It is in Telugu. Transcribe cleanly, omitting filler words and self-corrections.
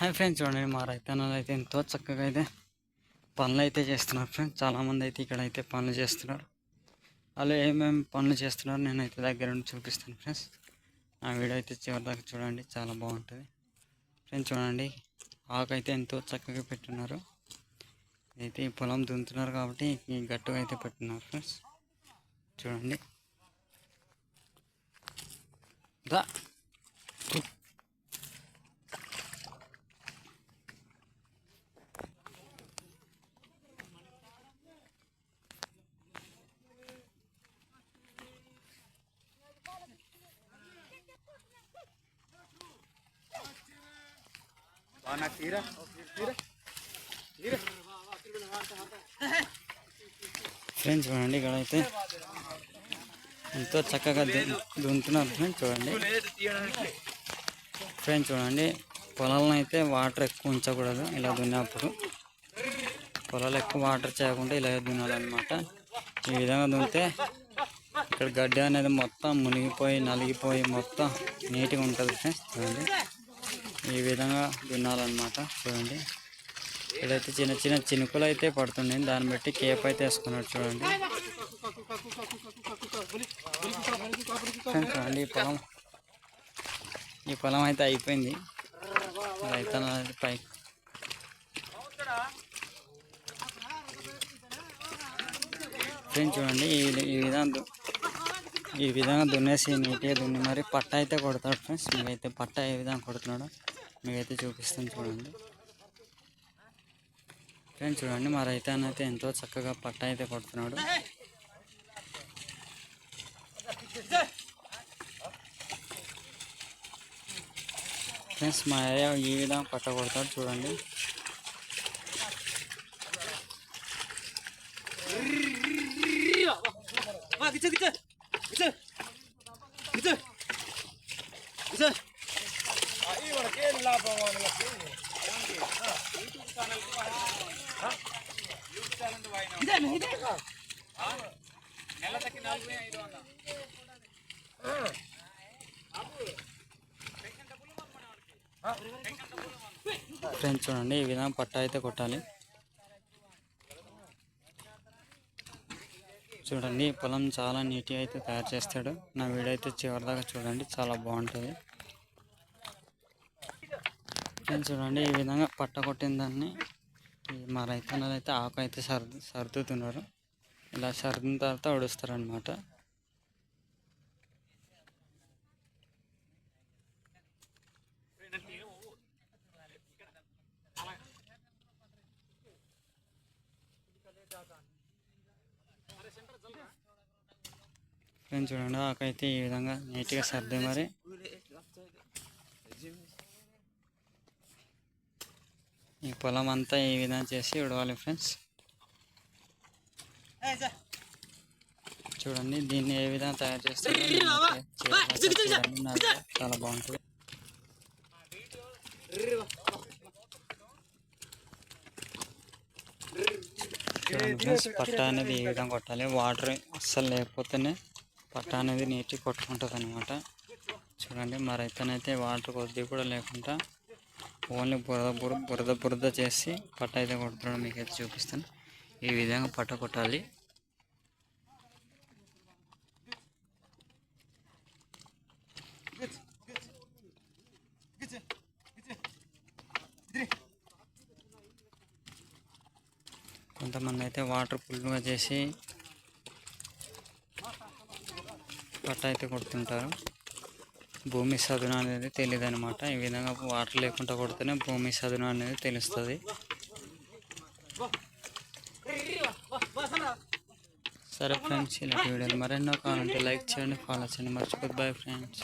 హాయ్ ఫ్రెండ్స్, చూడండి మా రైతన్నలు అయితే ఎంతో చక్కగా అయితే పనులు అయితే చేస్తున్నారు ఫ్రెండ్స్. చాలామంది అయితే ఇక్కడ అయితే పనులు చేస్తున్నారు. వాళ్ళు ఏమేమి పనులు చేస్తున్నారు నేనైతే దగ్గర నుండి చూపిస్తాను ఫ్రెండ్స్. ఆ వీడియో అయితే చివరి దాకా చూడండి, చాలా బాగుంటుంది ఫ్రెండ్స్. చూడండి, ఆకు అయితే ఎంతో చక్కగా పెట్టున్నారు. అయితే ఈ పొలం దున్నుతున్నారు కాబట్టి ఈ గట్టుగా అయితే పెట్టున్నారు ఫ్రెండ్స్. చూడండి దా ఫ్రెండ్స్. చూడండి ఇక్కడ అయితే ఎంతో చక్కగా దున్నుతున్నారు ఫ్రెండ్స్. చూడండి ఫ్రెండ్స్, చూడండి పొలాలను అయితే వాటర్ ఎక్కువ ఉంచకూడదు. ఇలా దున్నప్పుడు పొలాలు ఎక్కువ వాటర్ చేయకుండా ఇలా దున్నాలన్నమాట. ఈ విధంగా దున్నితే ఇక్కడ గడ్డి అనేది మొత్తం మునిగిపోయి నలిగిపోయి మొత్తం నీట్గా ఉంటుంది ఫ్రెండ్స్. చూడండి ఈ విధంగా దున్నాలన్నమాట. చూడండి ఇక్కడైతే చిన్న చిన్న చినుకులు అయితే పడుతున్నాయి, దాన్ని బట్టి కేప్ అయితే వేసుకున్నాడు. చూడండి చూడండి ఈ పొలం అయితే అయిపోయింది. రైతన్నది పై ఫ్రెండ్స్. చూడండి ఈ విధంగా దున్నేసి నీట్గా దున్ని మరి పట్ట అయితే కొడతాడు ఫ్రెండ్స్. మీకైతే పట్ట ఏ విధంగా కొడుతున్నాడో మీకైతే చూపిస్తాను చూడండి ఫ్రెండ్స్. చూడండి మా రైతన్న అయితే ఎంతో చక్కగా పట్ట అయితే కొడుతున్నాడు. ఫ్రెండ్స్ మా ఏరియా ఈ విధంగా పట్ట కొడతాడు. చూడండి ఫ్రెండ్స్, చూడండి ఈ విధంగా పట్ట అయితే కొట్టాలి. చూడండి పొలం చాలా నీట్గా అయితే తయారు చేస్తాడు. నా వీడియో అయితే చివరిదాకా చూడండి, చాలా బాగుంటుంది ఫ్రెండ్స్. చూడండి ఈ విధంగా పట్ట కొట్టిన దాన్ని మా రైతన్నలు అయితే ఆకు అయితే సర్దుతున్నారు. ఇలా సర్దిన తర్వాత ఉడుస్తారు అన్నమాట. ఫ్రెండ్స్ చూడండి ఆకు అయితే ఈ విధంగా నీట్గా సర్ది మరి ఈ పొలం అంతా ఈ విధంగా చేసి ఉడవాలి ఫ్రెండ్స్. చూడండి దీన్ని ఏ విధంగా తయారు చేస్తారో చాలా బాగుంటుంది. చూడండి ఫ్రెండ్స్, పట్ట అనేది ఈ విధంగా కొట్టాలి. వాటర్ అస్సలు లేకపోతేనే పట్ట అనేది నీట్గా కొట్టుకుంటుంది అనమాట. చూడండి మా రైతనైతే వాటర్ కొద్ది కూడా లేకుండా ఓన్లీ బురద చేసి పట్ట అయితే కొడుతున్నాడు. మీకైతే చూపిస్తాను. ఈ విధంగా పట్ట కొట్టాలి. కొంతమంది అయితే వాటర్ ఫుల్గా చేసి పట్ట అయితే కొడుతుంటారు. భూమి సదును అనేది తెలియదు అనమాట. ఈ విధంగా వాటర్ లేకుండా కొడితేనే భూమి సదును అనేది తెలుస్తుంది. సరే ఫ్రెండ్స్, ఇలాంటి వీడియోలు మరెన్నో కావాలంటే లైక్ చేయండి, ఫాలో చేయండి, మర్చిపోద్దు. Bye friends.